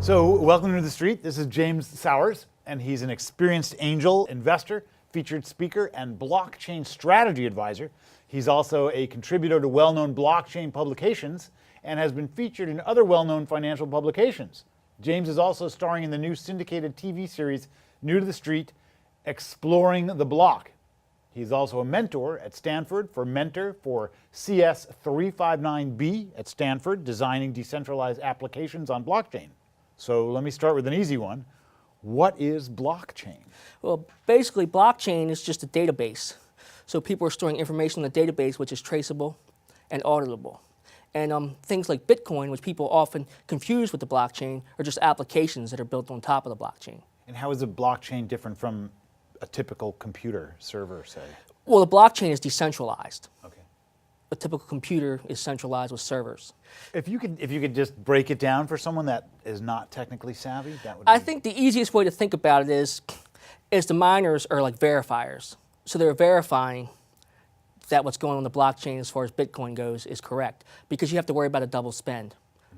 So welcome to the street. This is James Sowers, and he's an experienced angel investor, featured speaker, and blockchain strategy advisor. He's also a contributor to well-known blockchain publications and has been featured in other well-known financial publications. James is also starring in the new syndicated TV series, New to the Street, Exploring the Block. He's also a mentor at Stanford for CS359B at Stanford, designing decentralized applications on blockchain. So let me start with an easy one. What is blockchain? Well, basically, blockchain is just a database. So people are storing information in the database, which is traceable and auditable. And things like Bitcoin, which people often confuse with the blockchain, are just applications that are built on top of the blockchain. And how is a blockchain different from a typical computer server, say? Well, the blockchain is decentralized. Okay. A typical computer is centralized with servers. If you could just break it down for someone that is not technically savvy, that would be... I think the easiest way to think about it is the miners are like verifiers. So they're verifying that what's going on in the blockchain as far as Bitcoin goes is correct, because you have to worry about a double spend.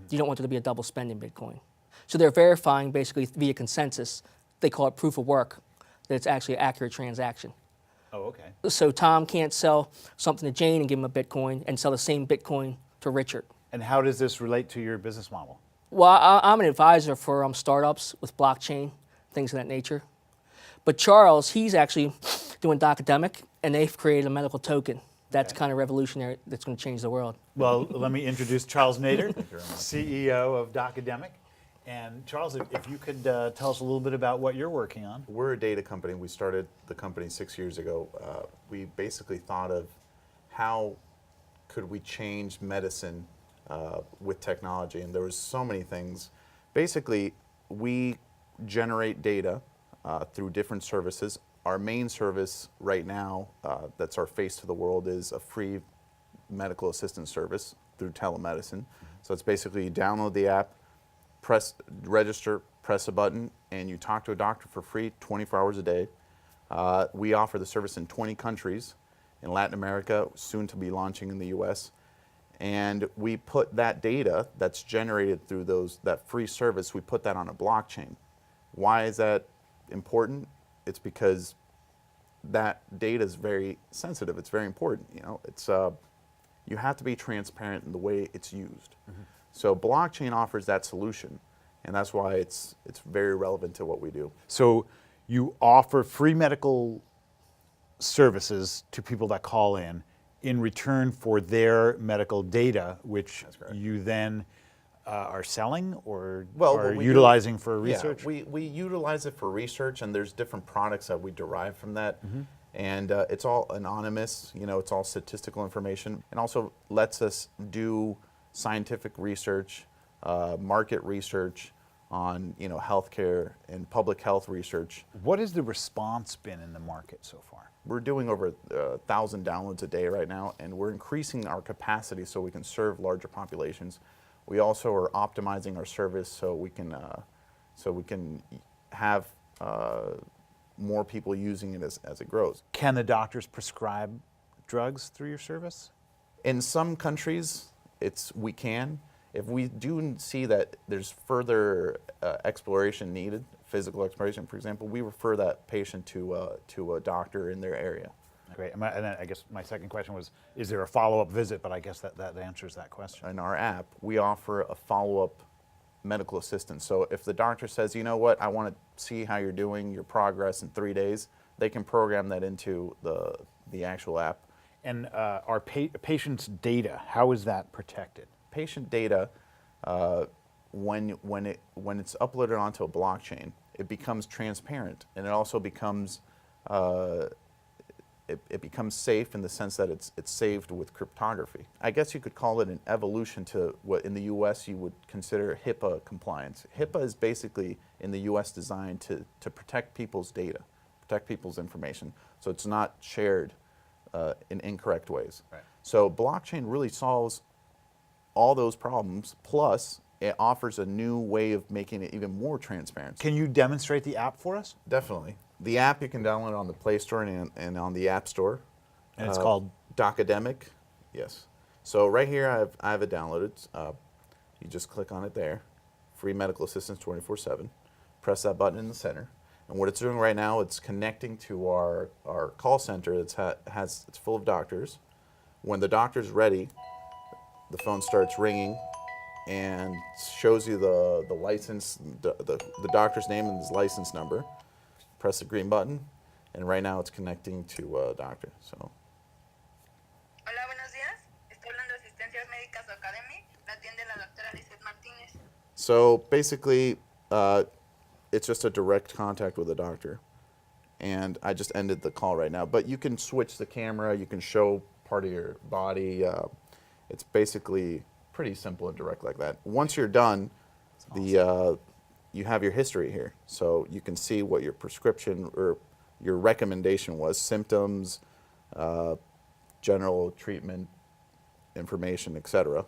You don't want there to be a double spend in Bitcoin. So they're verifying basically via consensus. They call it proof of work, that it's actually an accurate transaction. Oh, okay. So Tom can't sell something to Jane and give him a Bitcoin and sell the same Bitcoin to Richard. And how does this relate to your business model? Well, I'm an advisor for startups with blockchain, things of that nature. But Charles, he's actually doing Docademic, and they've created a medical token. That's kind of revolutionary. That's going to change the world. Well, let me introduce Charles Nader, CEO of Docademic. And Charles, if you could tell us a little bit about what you're working on. We're a data company. We started the company 6 years ago. We basically thought of how could we change medicine with technology, and there was so many things. Basically, we generate data through different services. Our main service right now, that's our face to the world, is a free medical assistance service through telemedicine. So it's basically you download the app, register, press a button, and you talk to a doctor for free 24 hours a day. We offer the service in 20 countries in Latin America, soon to be launching in the US. And we put that data that's generated through that free service, we put that on a blockchain. Why is that important? It's because that data is very sensitive. It's very important. You know, you have to be transparent in the way it's used. So blockchain offers that solution, and that's why it's very relevant to what we do. So you offer free medical services to people that call in return for their medical data, which you then are selling or are utilizing for research? Yeah, we utilize it for research, and there's different products that we derive from that. And it's all anonymous, you know, it's all statistical information, and also lets us do scientific research, market research on, you know, healthcare and public health research. What has the response been in the market so far? We're doing over 1,000 downloads a day right now, and we're increasing our capacity so we can serve larger populations. We also are optimizing our service so we can have more people using it as it grows. Can the doctors prescribe drugs through your service? In some countries, we can. If we do see that there's further exploration needed, physical exploration, for example, we refer that patient to a doctor in their area. Great. And then I guess my second question was, is there a follow-up visit? But I guess that answers that question. In our app, we offer a follow-up medical assistance. So if the doctor says, you know what, I want to see how you're doing, your progress in 3 days, they can program that into the actual app. And our patient's data, how is that protected? Patient data, when it's uploaded onto a blockchain, it becomes transparent, and it also becomes it becomes safe in the sense that it's saved with cryptography. I guess you could call it an evolution to what in the US you would consider HIPAA compliance. HIPAA is basically in the US designed to protect people's data, protect people's information, so it's not shared in incorrect ways. Right. So blockchain really solves all those problems, plus it offers a new way of making it even more transparent. Can you demonstrate the app for us? Definitely. The app you can download on the Play Store and on the App Store. And it's called? Docademic, yes. So right here I have it downloaded. You just click on it there. free medical assistance 24/7. Press that button in the center. And what it's doing right now, it's connecting to our call center that's it's full of doctors. When the doctor's ready, the phone starts ringing and shows you the license, the doctor's name and his license number. Press the green button, and right now it's connecting to a doctor. So. Hola, buenos días. Estoy hablando de Asistencias Médicas Docademic. La atiende la doctora Lizeth Martínez. So basically, it's just a direct contact with a doctor. And I just ended the call right now. But you can switch the camera. You can show part of your body. It's basically pretty simple and direct like that. Once you're done, you have your history here. So you can see what your prescription or your recommendation was, symptoms, general treatment information, etc.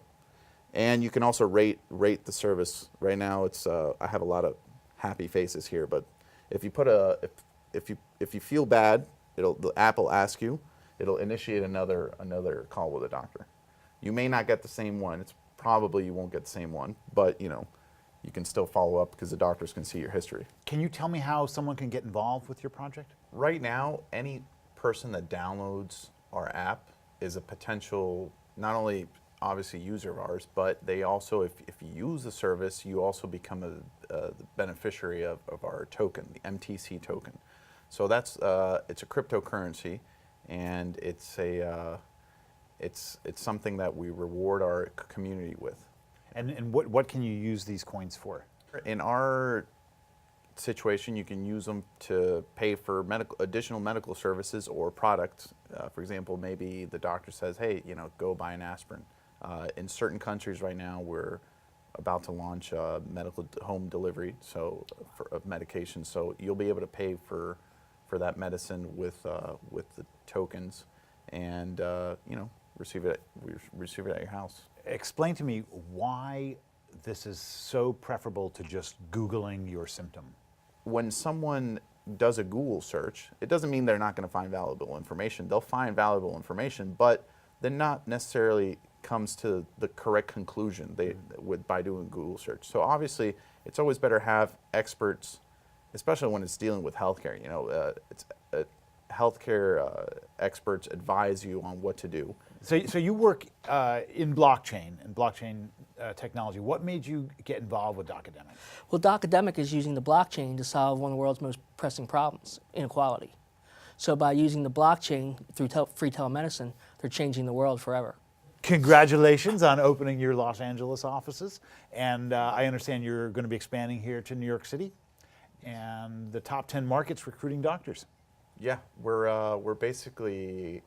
And you can also rate the service. Right now, it's I have a lot of happy faces here, but if you put if you feel bad, the app will ask you. It'll initiate another call with a doctor. You may not get the same one. It's probably you won't get the same one, but you can still follow up because the doctors can see your history. Can you tell me how someone can get involved with your project? Right now, any person that downloads our app is a potential, not only obviously user of ours, but they also, if you use the service, you also become the beneficiary of our token, the MTC token. So that's it's a cryptocurrency, and it's something that we reward our community with. And what can you use these coins for? In our situation, you can use them to pay for additional medical services or products. For example, maybe the doctor says, hey, go buy an aspirin. In certain countries right now, we're about to launch medical home delivery of medication. So you'll be able to pay for that medicine with the tokens, and receive it at your house. Explain to me why this is so preferable to just Googling your symptom. When someone does a Google search, it doesn't mean they're not going to find valuable information. They'll find valuable information, but they're not necessarily comes to the correct conclusion by doing a Google search. So obviously, it's always better to have experts, especially when it's dealing with healthcare. Healthcare experts advise you on what to do. So you work in blockchain and blockchain technology. What made you get involved with Docademic? Well, Docademic is using the blockchain to solve one of the world's most pressing problems, inequality. So by using the blockchain through free telemedicine, they're changing the world forever. Congratulations on opening your Los Angeles offices. And I understand you're going to be expanding here to New York City and the top 10 markets recruiting doctors. Yeah, we're basically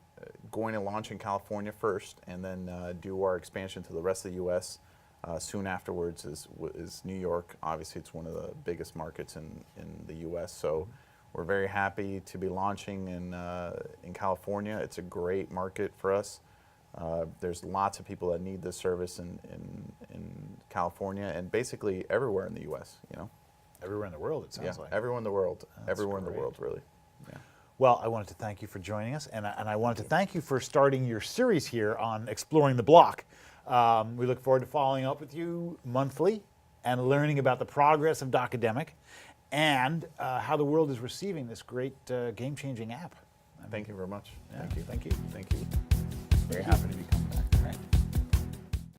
going to launch in California first, and then do our expansion to the rest of the U.S. Soon afterwards is New York. Obviously, it's one of the biggest markets in the U.S. So we're very happy to be launching in California. It's a great market for us. There's lots of people that need this service in California, and basically everywhere in the U.S. Everywhere in the world, it sounds like. Everywhere in the world. That's Everywhere in the great. world, really. Yeah. Well, I wanted to thank you for joining us, and I wanted to thank you for starting your series here on exploring the block. We look forward to following up with you monthly and learning about the progress of Docademic and how the world is receiving this great game-changing app. Thank you very much. Yeah, Thank you. thank you. Thank you. Very happy to be coming.